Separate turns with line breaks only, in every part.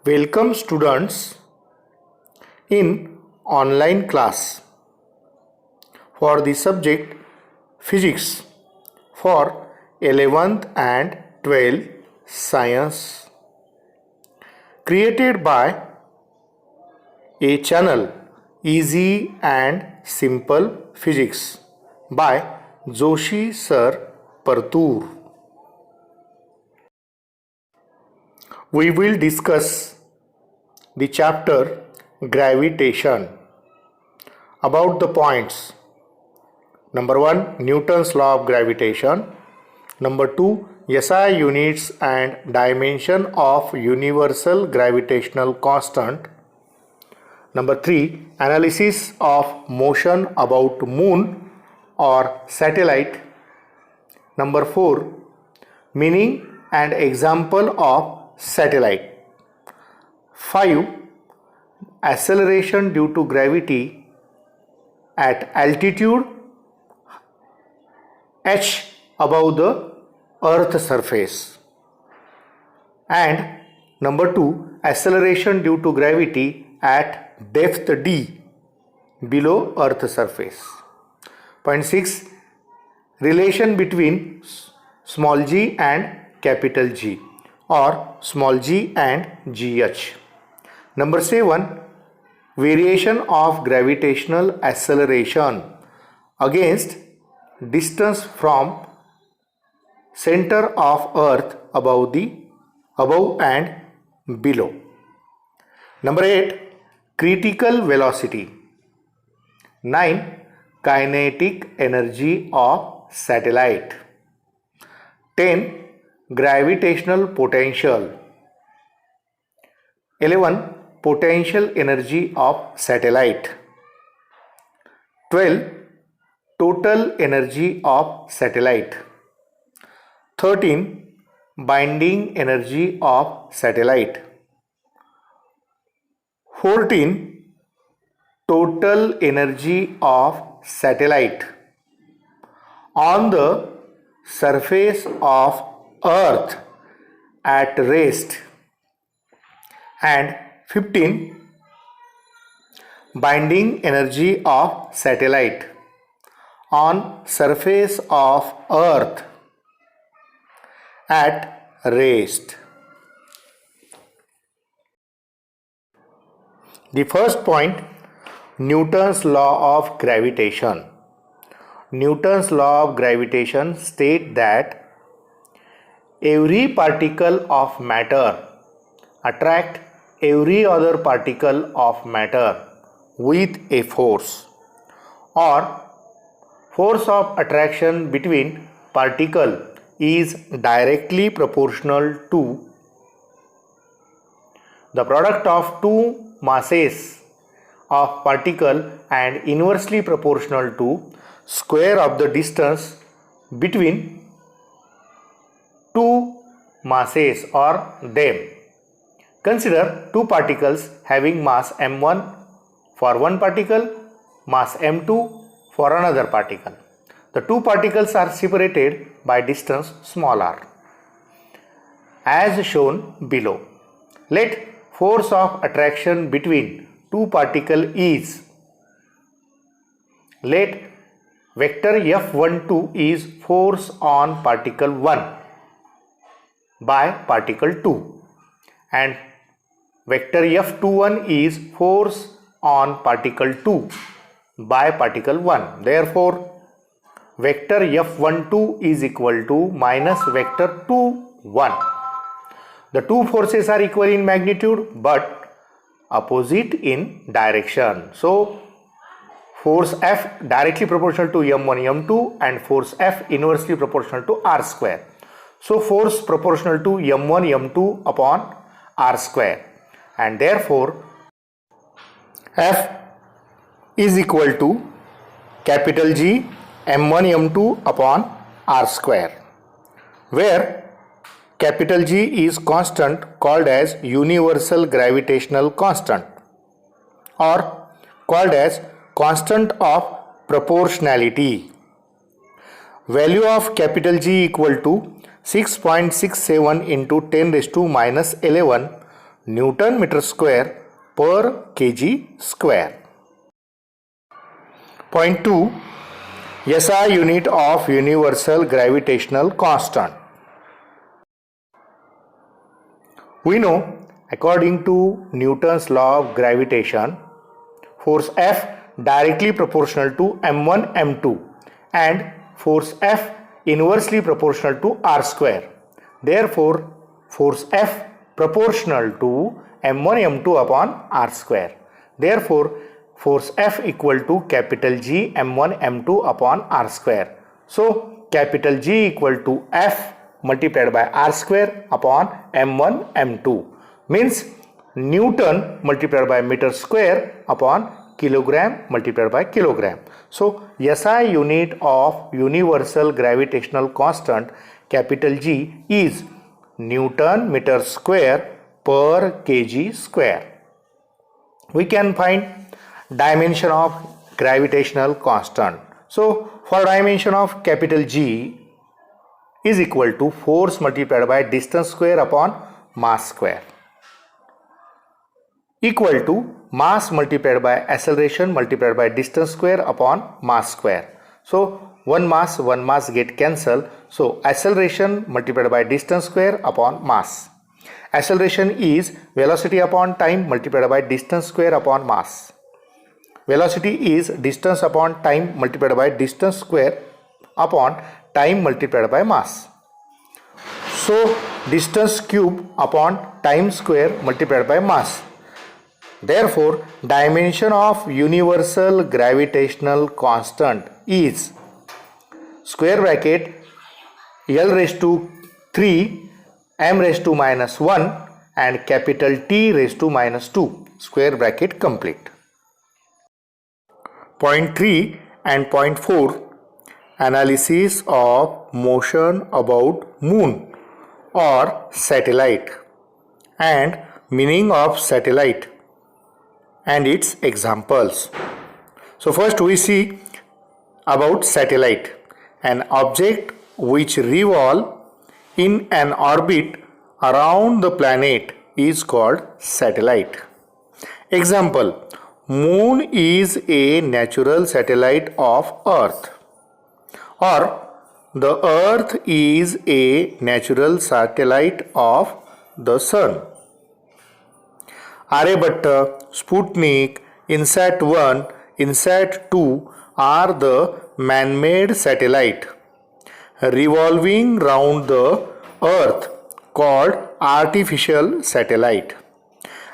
Welcome students in online class for the subject physics for 11th and 12th science, created by a channel Easy and Simple Physics by Joshi Sir Partur. We will discuss the chapter gravitation. About the points: number 1, Newton's law of gravitation; number 2, SI units and dimension of universal gravitational constant; number 3, analysis of motion about moon or satellite; number 4, meaning and example of satellite; 5, acceleration due to gravity at altitude h above the earth surface; and number 2, acceleration due to gravity at depth d below earth surface. Point 6, relation between small g and capital G or small g and gh. Number 7, variation of gravitational acceleration against distance from center of earth above and below. Number 8, critical velocity. 9, kinetic energy of satellite. 10, gravitational potential. 11, potential energy of satellite. 12, total energy of satellite. 13, binding energy of satellite. 14, total energy of satellite on the surface of earth at rest. And 15, binding energy of satellite on surface of earth at rest. The first point, Newton's law of gravitation. Newton's law of gravitation states that every particle of matter attract every other particle of matter with a force, or force of attraction between particle is directly proportional to the product of two masses of particle and inversely proportional to square of the distance between two masses or them. Consider two particles having mass m1 for one particle, mass m2 for another particle. The two particles are separated by distance small r, as shown below. Let force of attraction between two particles is, let vector F12 is force on particle 1 by particle 2, and vector F21 is force on particle 2 by particle 1. Therefore, vector F12 is equal to minus vector 21. The two forces are equal in magnitude but opposite in direction. So, force F directly proportional to m1 m2 and force F inversely proportional to r square. So, force proportional to m1 m2 upon r square, and therefore F is equal to capital G m1 m2 upon r square, where capital G is constant called as universal gravitational constant or called as constant of proportionality. Value of capital G equal to 6.67 into 10 raised to minus 11 Newton meter square per kg square. Point 2. SI unit of universal gravitational constant. We know, according to Newton's law of gravitation, force F directly proportional to m1 m2 and force F inversely proportional to r square. Therefore, force F proportional to m1 m2 upon r square. Therefore, force F equal to capital G m1 m2 upon r square. So, capital G equal to F multiplied by r square upon m1 m2 means Newton multiplied by meter square upon kilogram multiplied by kilogram. So, SI unit of universal gravitational constant capital G is Newton meter square per kg square. We can find dimension of gravitational constant. So, for dimension of capital G is equal to force multiplied by distance square upon mass square, equal to mass multiplied by acceleration multiplied by distance square upon mass square. So, one mass get cancelled. So, acceleration multiplied by distance square upon mass. Acceleration is velocity upon time multiplied by distance square upon mass. Velocity is distance upon time multiplied by distance square upon time multiplied by mass. So, distance cube upon time square multiplied by mass. Therefore, dimension of universal gravitational constant is square bracket L raised to 3 m raised to minus 1 and capital T raised to minus 2, square bracket complete. Point 3 and point 4, analysis of motion about moon or satellite and meaning of satellite and its examples. So first we see about satellite, an object which revolve in an orbit around the planet is called satellite. Example, moon is a natural satellite of earth, or the earth is a natural satellite of the sun. Aryabhatta, Sputnik, INSAT 1, INSAT 2 are the man-made satellite revolving round the earth called artificial satellite.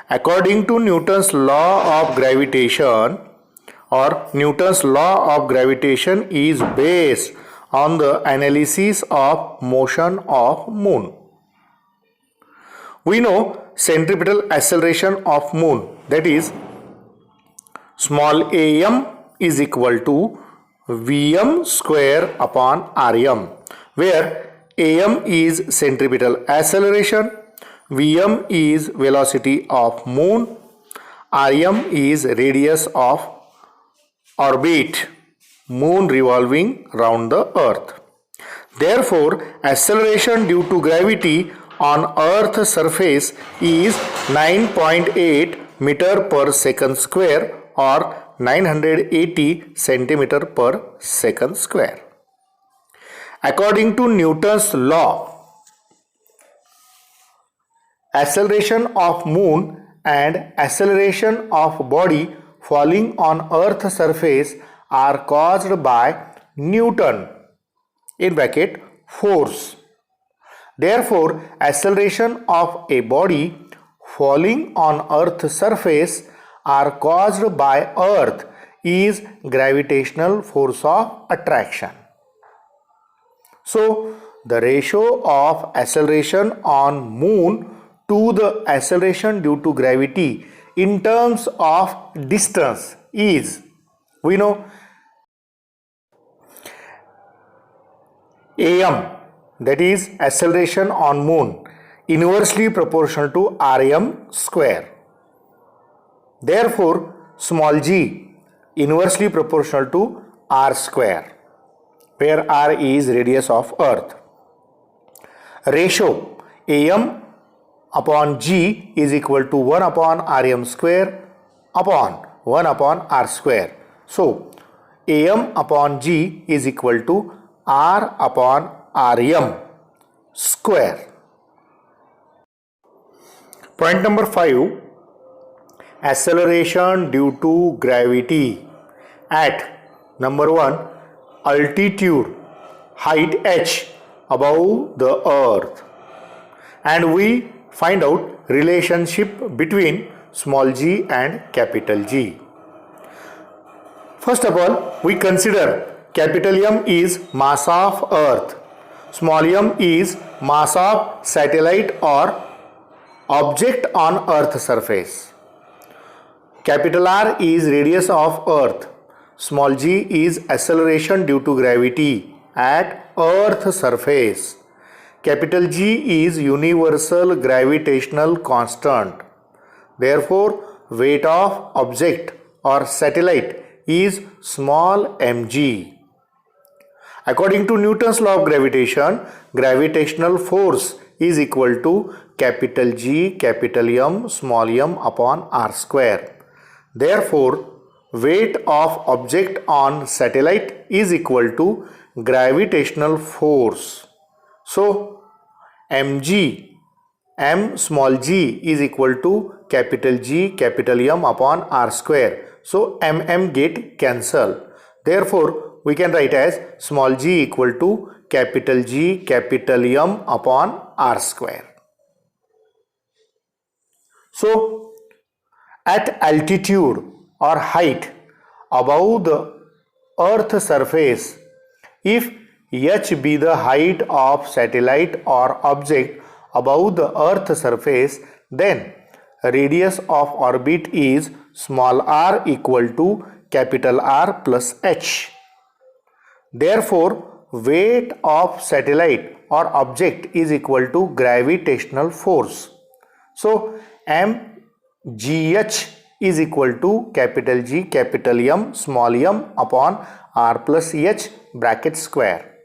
According to Newton's law of gravitation, or Newton's law of gravitation is based on the analysis of motion of moon. We know centripetal acceleration of moon, that is small am is equal to Vm square upon Rm, where am is centripetal acceleration, Vm is velocity of moon, Rm is radius of orbit, moon revolving round the earth. Therefore, acceleration due to gravity on earth's surface is 9.8 meter per second square or 980 centimeter per second square. According to Newton's law, acceleration of moon and acceleration of body falling on earth's surface are caused by Newton in bracket force. Therefore, acceleration of a body falling on earth's surface are caused by earth is gravitational force of attraction. So, the ratio of acceleration on moon to the acceleration due to gravity in terms of distance is, we know, am, that is acceleration on moon, inversely proportional to Rm square. Therefore, small g inversely proportional to r square, where r is radius of earth. Ratio am upon G is equal to 1 upon Rm square upon 1 upon R square. So Am upon G is equal to R upon Rm square. Point number 5, acceleration due to gravity at number 1, altitude, height h above the earth, and we find out relationship between small g and capital G. First of all, we consider capital M is mass of earth, small m is mass of satellite or object on earth surface. Capital R is radius of earth, small g is acceleration due to gravity at earth surface. Capital G is universal gravitational constant. Therefore, weight of object or satellite is small mg. According to Newton's law of gravitation, gravitational force is equal to capital G, capital M, small m upon R square. Therefore, weight of object on satellite is equal to gravitational force. So, mg, m small g is equal to capital G, capital M upon R square. So, get cancel. Therefore, we can write as small g equal to capital G, capital M upon R square. So, at altitude or height above the earth surface, if h be the height of satellite or object above the earth surface, then radius of orbit is small r equal to capital R plus h. Therefore, weight of satellite or object is equal to gravitational force. So, mgh is equal to capital G, capital M, small m upon R plus h bracket square.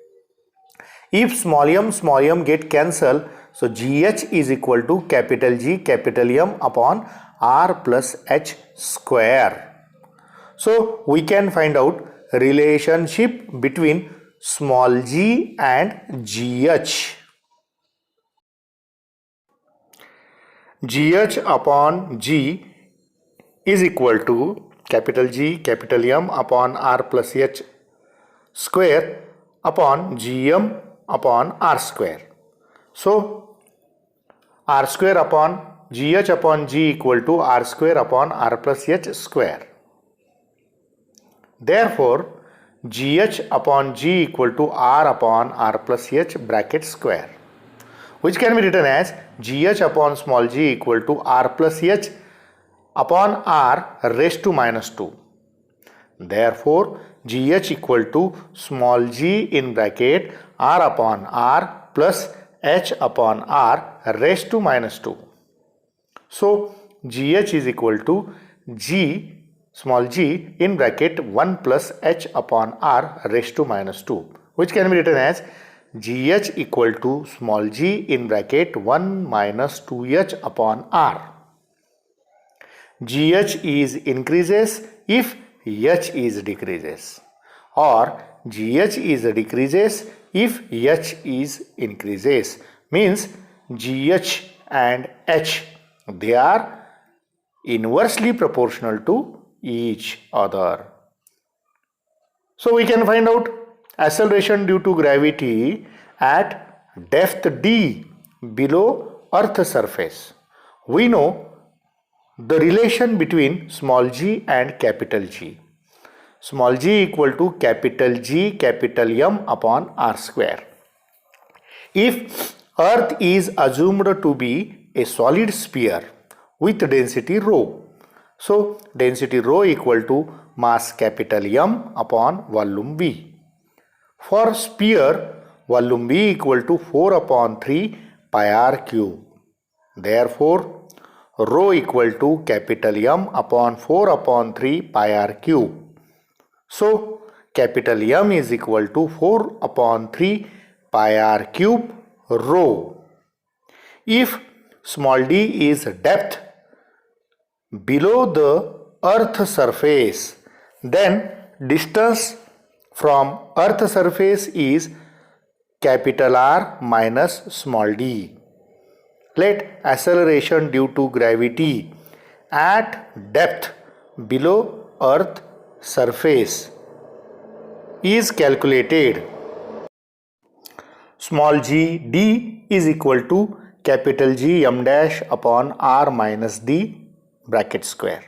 If small m get cancelled, so gh is equal to capital G, capital M upon R plus h square. So we can find out relationship between small g and gh. Gh upon g is equal to capital G, capital M upon R plus h square upon gm upon R square. So R square upon gh upon g equal to R square upon R plus h square. Therefore, gh upon g equal to R upon R plus h bracket square, which can be written as gh upon small g equal to R plus h upon R raised to minus 2. Therefore, gh equal to small g in bracket R upon R plus h upon R raised to minus 2. So, gh is equal to g small g in bracket 1 plus h upon R raised to minus 2, which can be written as gh equal to small g in bracket 1 minus 2h upon R. gh is increases if h is decreases, or gh is decreases if h is increases. Means gh and h, they are inversely proportional to each other. So we can find out acceleration due to gravity at depth d below earth surface. We know the relation between small g and capital G. Small g equal to capital G, capital M upon R square. If earth is assumed to be a solid sphere with density rho, so density rho equal to mass capital M upon volume V. For sphere, volume V equal to 4 upon 3 pi r cube. Therefore, rho equal to capital M upon 4 upon 3 pi r cube. So, capital M is equal to 4 upon 3 pi r cube rho. If small d is depth below the earth surface, then distance from earth surface is capital R minus small d. Let acceleration due to gravity at depth below earth surface is calculated. Small g d is equal to capital G m dash upon r minus d bracket square,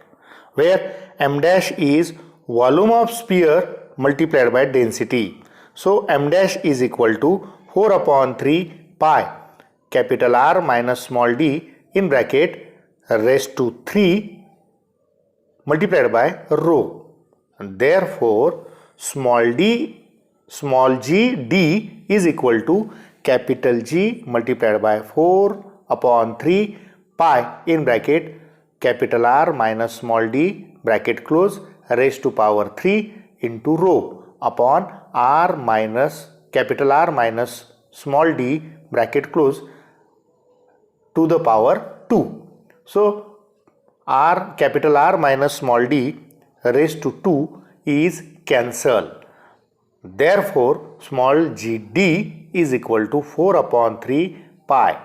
where m dash is volume of sphere multiplied by density. So m dash is equal to 4 upon 3 pi capital R minus small d in bracket raised to 3 multiplied by rho. Therefore small g d is equal to capital G multiplied by 4 upon 3 pi in bracket capital R minus small d bracket close raised to power 3 into rho upon R minus capital R minus small d bracket close to the power 2. So R capital R minus small d raised to 2 is cancelled. Therefore small g d is equal to 4 upon 3 pi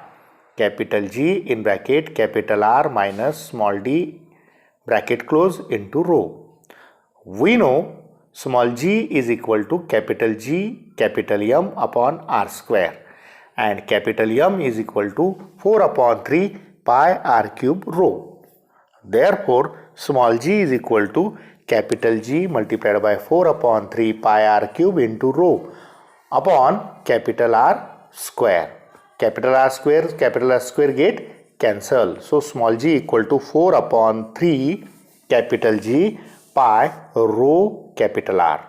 capital G in bracket capital R minus small d bracket close into rho. We know small g is equal to capital G capital M upon R square, and capital M is equal to 4 upon 3 pi R cube rho. Therefore small g is equal to capital G multiplied by 4 upon 3 pi R cube into rho upon capital R square. Capital R square get cancelled. So small g equal to 4 upon 3 capital G pi rho capital R.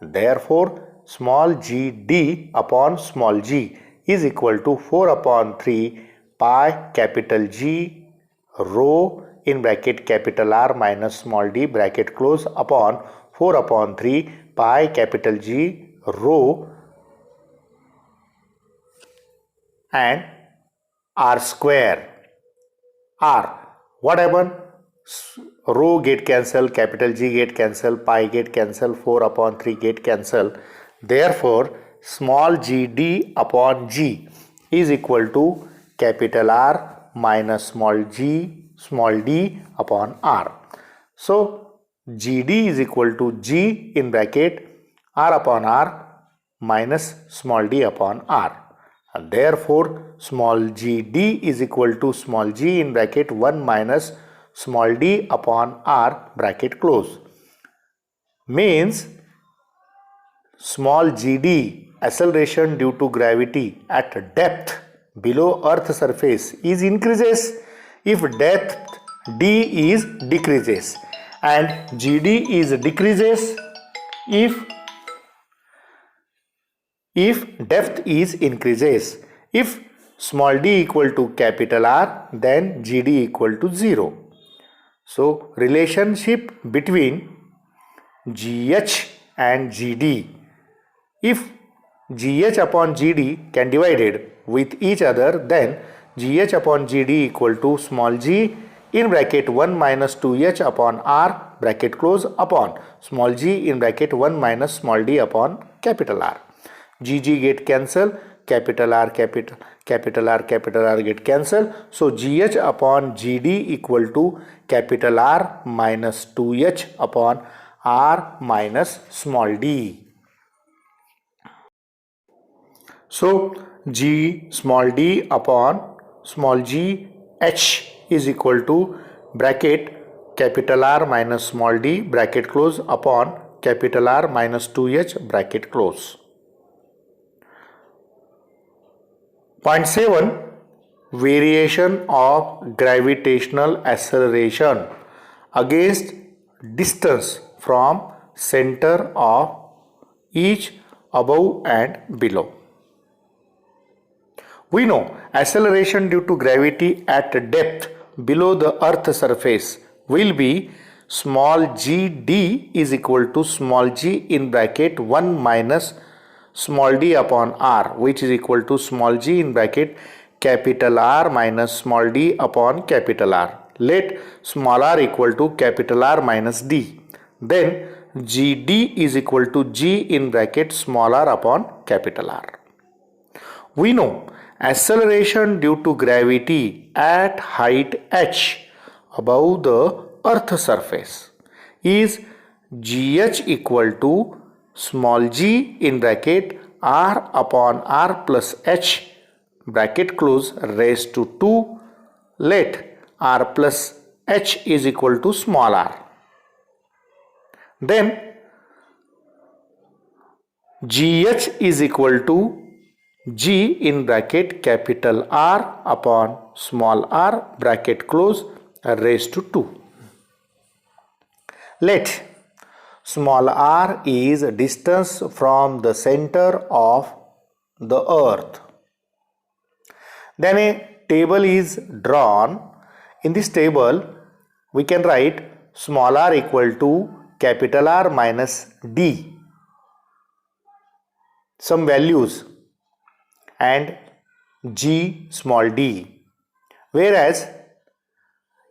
Therefore small g d upon small g is equal to 4 upon 3 pi capital G rho in bracket capital R minus small d bracket close upon 4 upon 3 pi capital G rho and R square. R, what happened? Rho get cancelled, capital G get cancelled, pi get cancelled, 4 upon 3 get cancelled. Therefore small g d upon g is equal to capital R minus small d upon R. So gd is equal to g in bracket R upon R minus small d upon R. And therefore small g d is equal to small g in bracket 1 minus small d upon R bracket close. Means small gd acceleration due to gravity at depth below earth surface is increases if depth d is decreases, and gd is decreases if depth is increases. If small d equal to capital R, then gd equal to 0. So relationship between gh and gd, if gh upon gd can divided with each other, then gh upon gd equal to small g in bracket 1 minus 2h upon R bracket close upon small g in bracket 1 minus small d upon capital R. Gg get cancelled, capital R get cancelled. So gh upon gd equal to capital R minus 2h upon R minus small d. So g small d upon small g h is equal to bracket capital R minus small d bracket close upon capital R minus 2h bracket close. Point 7. Variation of gravitational acceleration against distance from center of each above and below. We know acceleration due to gravity at depth below the earth surface will be small gd is equal to small g in bracket 1 minus small d upon R, which is equal to small g in bracket capital R minus small d upon capital R. Let small r equal to capital R minus d. Then GD is equal to G in bracket small r upon capital R. We know acceleration due to gravity at height h above the earth surface is gh equal to small g in bracket r upon r plus h bracket close raised to 2. Let r plus h is equal to small r. Then gh is equal to g in bracket capital R upon small r bracket close raised to 2. Let small r is distance from the center of the earth. Then a table is drawn. In this table we can write small r equal to capital R minus d, some values, and g small d, whereas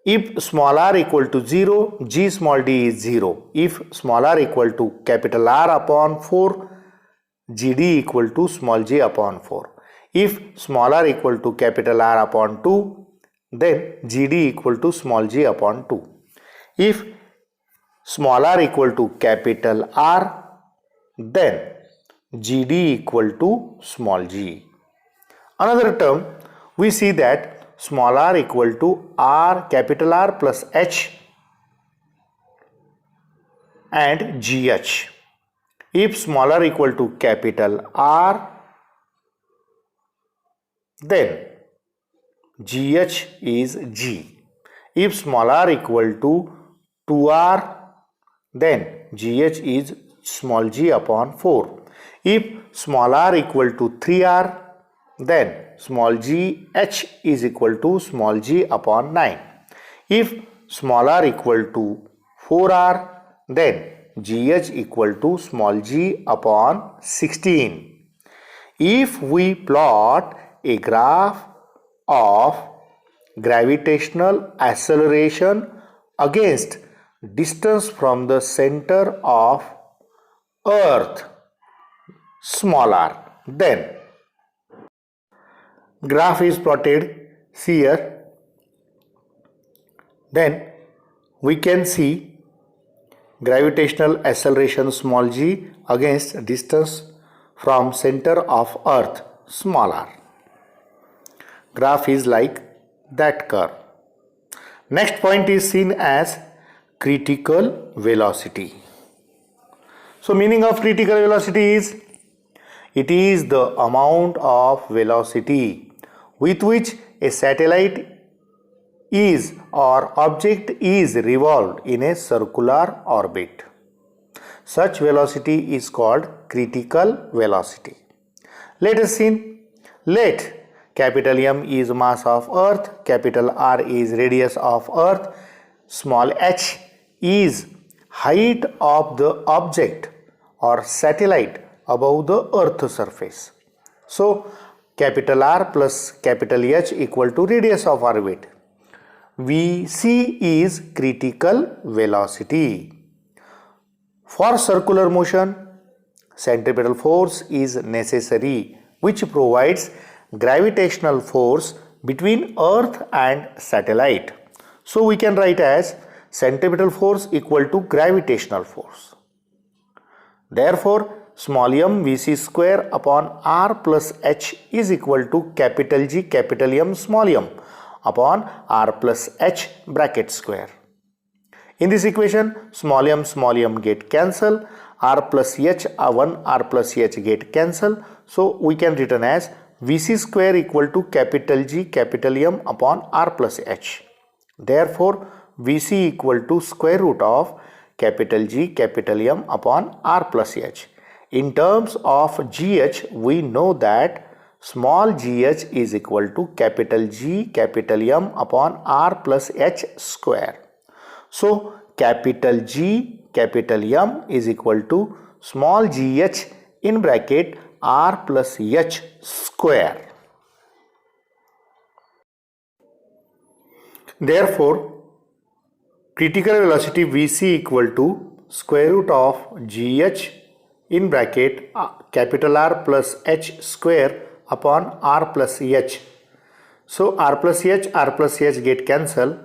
if small r equal to 0, g small d is 0. If small r equal to capital R upon 4, gd equal to small g upon 4. If small r equal to capital R upon 2, then gd equal to small g upon 2. If small r equal to capital R, then gd equal to small g. Another term, we see that small r equal to r capital R plus h and gh. If small r equal to capital R, then gh is g. If small r equal to 2r, then gh is small g upon 4. If small r equal to 3r, then small g h is equal to small g upon 9. If small r equal to 4r, then gh equal to small g upon 16. If we plot a graph of gravitational acceleration against distance from the center of earth small r, then graph is plotted here. Then we can see gravitational acceleration small g against distance from center of earth small r. Graph is like that curve. Next point is seen as critical velocity. So meaning of critical velocity is, it is the amount of velocity with which a satellite is or object is revolved in a circular orbit. Such velocity is called critical velocity. Let us see. Let capital M is mass of earth, capital R is radius of earth, small h is height of the object or satellite above the earth surface. So capital R plus capital H equal to radius of orbit. Vc is critical velocity. For circular motion, centripetal force is necessary, which provides gravitational force between earth and satellite. So we can write as centripetal force equal to gravitational force. Therefore small m Vc square upon R plus H is equal to capital G capital M small m upon R plus H bracket square. In this equation small m get cancel, R plus H 1 R plus H get cancel. So we can written as Vc square equal to capital G capital M upon R plus H. Therefore Vc equal to square root of capital G capital M upon R plus H. In terms of GH, we know that small gh is equal to capital G capital M upon R plus H square. So capital G capital M is equal to small gh in bracket R plus H square. Therefore, critical velocity Vc equal to square root of gh in bracket capital R plus h square upon R plus h. So R plus h get cancelled.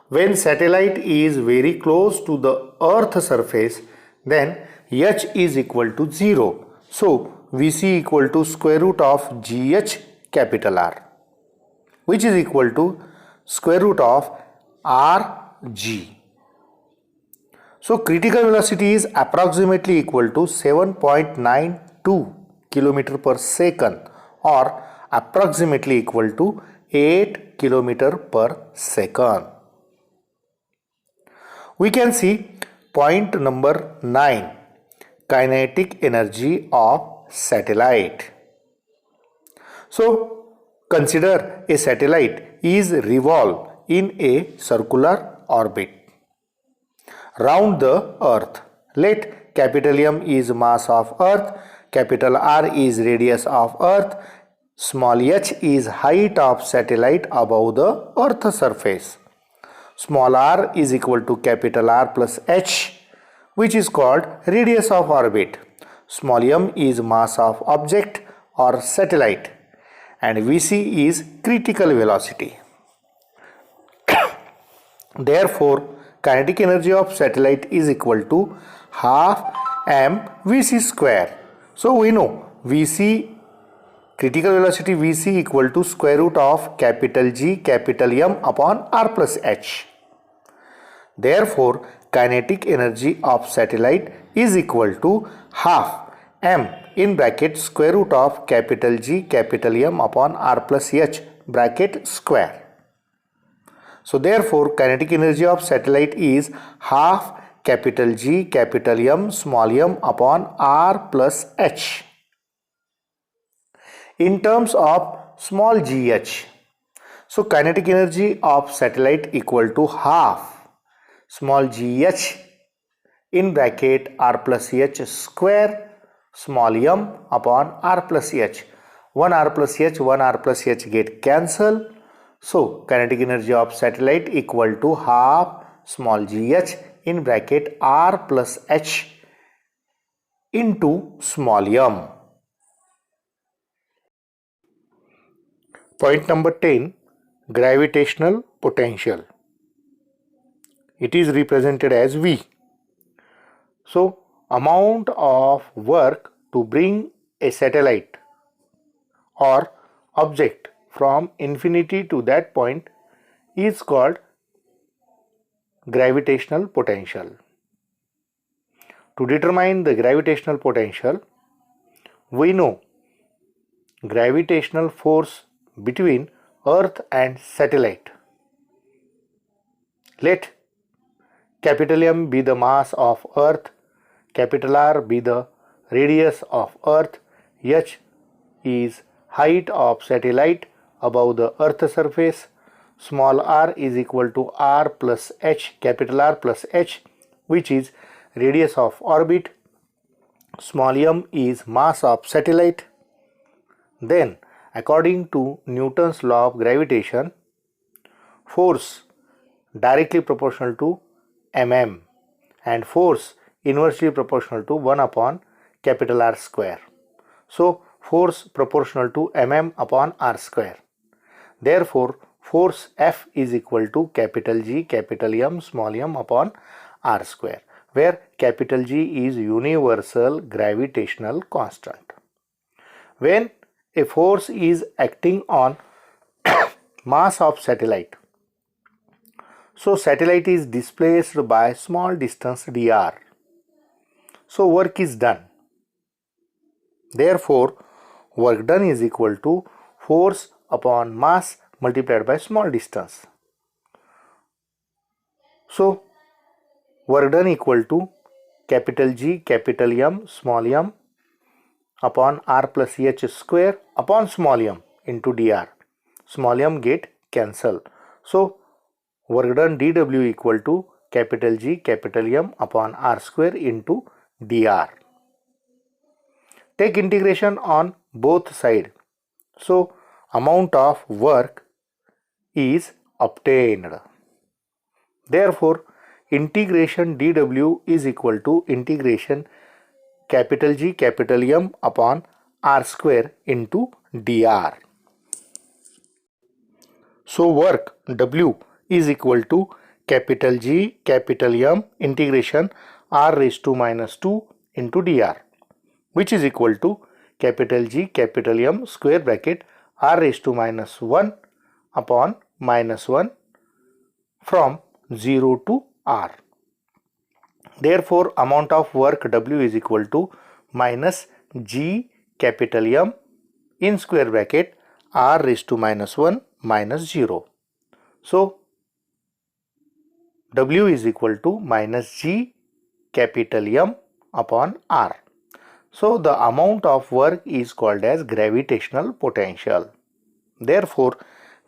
When satellite is very close to the earth surface, then h is equal to 0. So Vc equal to square root of gh capital R, which is equal to square root of Rg. So critical velocity is approximately equal to 7.92 km per second or approximately equal to 8 km per second. We can see point number 9, kinetic energy of satellite. So consider a satellite is revolve in a circular orbit round the earth. Let capital M is mass of earth, capital R is radius of earth, small h is height of satellite above the earth surface. Small r is equal to capital R plus h, which is called radius of orbit. Small m is mass of object or satellite, and Vc is critical velocity. Therefore, kinetic energy of satellite is equal to half mvc square. So we know Vc, critical velocity Vc equal to square root of capital G capital M upon R plus h. Therefore, kinetic energy of satellite is equal to half m in bracket square root of capital G capital M upon R plus h bracket square. So therefore, kinetic energy of satellite is half capital G capital M small m upon R plus h. In terms of small gh, so kinetic energy of satellite equal to half small gh in bracket R plus h square small m upon R plus h. 1 R plus h get cancelled. So kinetic energy of satellite equal to half small gh in bracket R plus h into small m. Point number 10, gravitational potential. It is represented as V. So amount of work to bring a satellite or object from infinity to that point is called gravitational potential. To determine the gravitational potential, we know gravitational force between Earth and satellite. Let capital M be the mass of Earth, capital R be the radius of Earth, h is height of satellite above the Earth surface, small r is equal to R plus h, capital R plus h, which is radius of orbit, small m is mass of satellite. Then, according to Newton's law of gravitation, force directly proportional to mm and force inversely proportional to 1 upon capital R square. So, force proportional to mm upon R square. Therefore, force F is equal to capital G capital M small m upon R square, where capital G is universal gravitational constant. When a force is acting on mass of satellite, so satellite is displaced by small distance dr. So work is done. Therefore, work done is equal to force upon mass multiplied by small distance. So work done equal to capital G capital M small m upon R plus h square upon small m into dr. Small m get cancelled. So work done dw equal to capital G capital M upon R square into dr. Take integration on both sides. So amount of work is obtained. Therefore, integration dW is equal to integration capital G capital M upon R square into dr. So work W is equal to capital G capital M integration R raised to minus 2 into dr, which is equal to capital G capital M square bracket R raised to minus 1 upon minus 1 from 0 to R. Therefore, amount of work W is equal to minus G capital M in square bracket R raised to minus 1 minus 0. So, W is equal to minus G capital M upon R. So, the amount of work is called as gravitational potential. Therefore,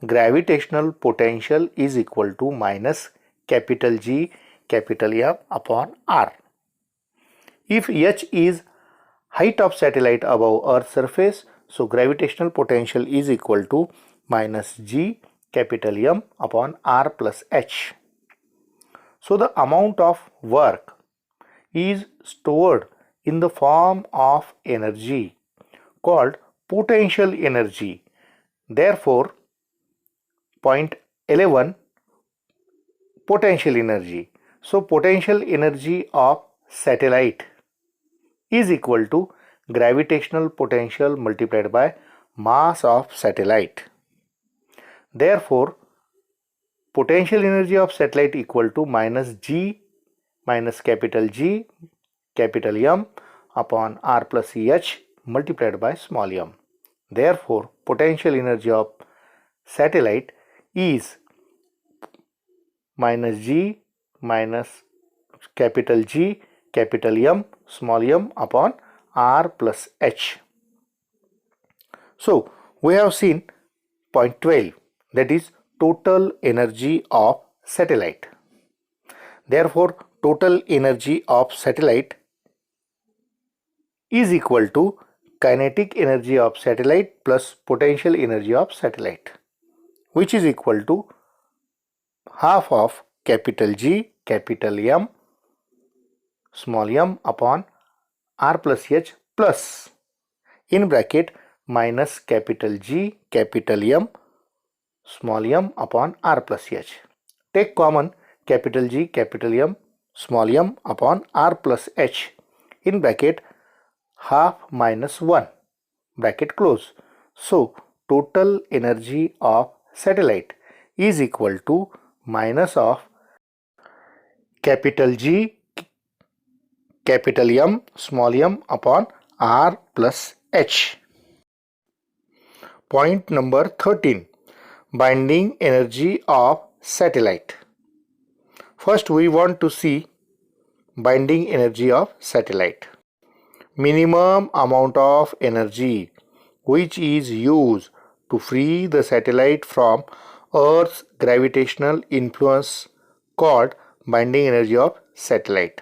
gravitational potential is equal to minus capital G capital M upon R. If H is height of satellite above Earth's surface, so gravitational potential is equal to minus G capital M upon R plus H. So the amount of work is stored in the form of energy called potential energy. Therefore, point 11 potential energy. So potential energy of satellite is equal to gravitational potential multiplied by mass of satellite. Therefore, potential energy of satellite equal to minus G minus capital G capital M upon R plus H multiplied by small m. Therefore, potential energy of satellite is minus G minus capital G capital M small m upon R plus H. So, we have seen point 12, that is total energy of satellite. Therefore, total energy of satellite is equal to kinetic energy of satellite plus potential energy of satellite, which is equal to half of capital G capital M small m upon R plus H plus in bracket minus capital G capital M small m upon R plus H. Take common capital G capital M small m upon R plus H in bracket half minus 1 bracket close. So total energy of satellite is equal to minus of capital G capital M small m upon R plus H. Point number 13, binding energy of satellite. First we want to see binding energy of satellite. Minimum amount of energy which is used to free the satellite from Earth's gravitational influence called binding energy of satellite.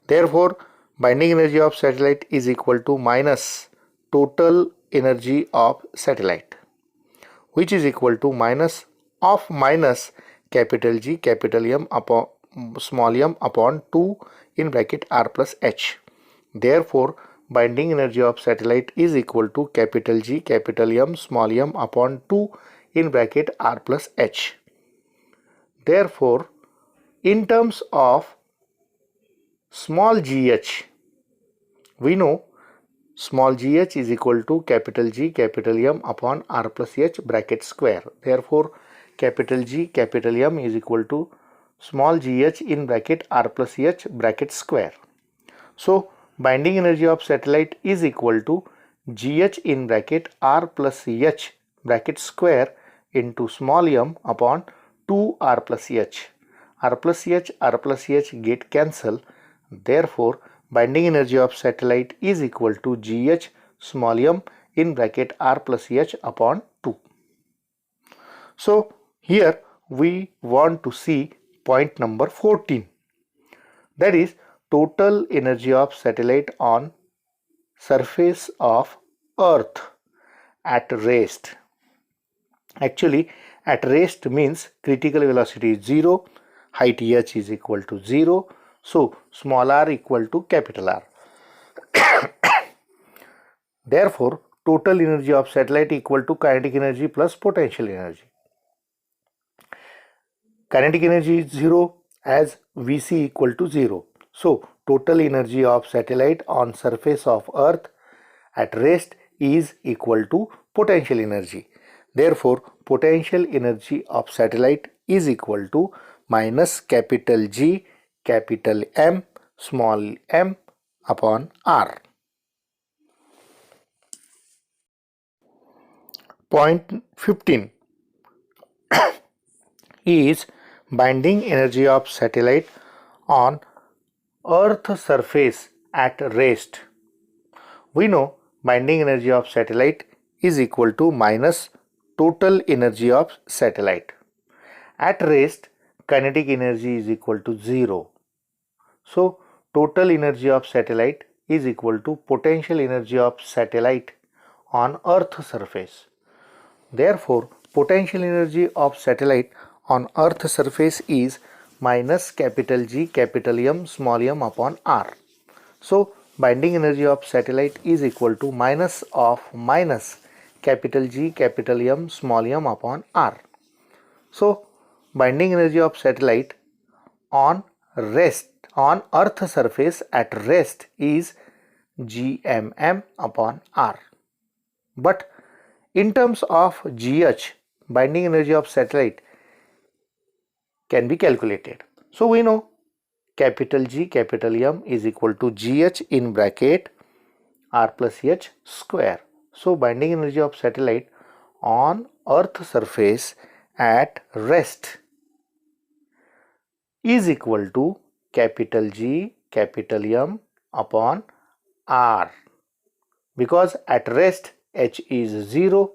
Therefore, binding energy of satellite is equal to minus total energy of satellite, which is equal to minus of minus capital G capital M upon small m upon 2 in bracket R plus H. Therefore, binding energy of satellite is equal to capital G capital M small m upon 2 in bracket R plus H. Therefore, in terms of small gh, we know small gh is equal to capital G capital M upon R plus H bracket square. Therefore, capital G capital M is equal to small gh in bracket R plus H bracket square. So, binding energy of satellite is equal to gh in bracket R plus H bracket square into small m upon 2 R plus H. R plus H get cancel. Therefore, binding energy of satellite is equal to gh small m in bracket R plus H upon 2. So, here we want to see point number 14, that is total energy of satellite on surface of Earth at rest. Actually, At rest means critical velocity is 0, height h is equal to 0. So small r equal to capital R. Therefore, total energy of satellite equal to kinetic energy plus potential energy. Kinetic energy is 0 as Vc equal to 0. So total energy of satellite on surface of Earth at rest is equal to potential energy. Therefore, potential energy of satellite is equal to minus capital G, capital M, small m upon R. Point 15 is binding energy of satellite on Earth surface at rest. We know binding energy of satellite is equal to minus total energy of satellite. At rest, kinetic energy is equal to 0. So, total energy of satellite is equal to potential energy of satellite on Earth surface. Therefore, potential energy of satellite on Earth surface is minus capital G, capital M, small m upon R. So, binding energy of satellite is equal to minus of minus capital G, capital M, small m upon R. So, binding energy of satellite on Earth surface at rest is Gmm upon R. But in terms of GH, binding energy of satellite can be calculated. So we know capital G, capital M is equal to GH in bracket R plus H square. So binding energy of satellite on Earth surface at rest is equal to capital G, capital M upon R, because at rest H is 0,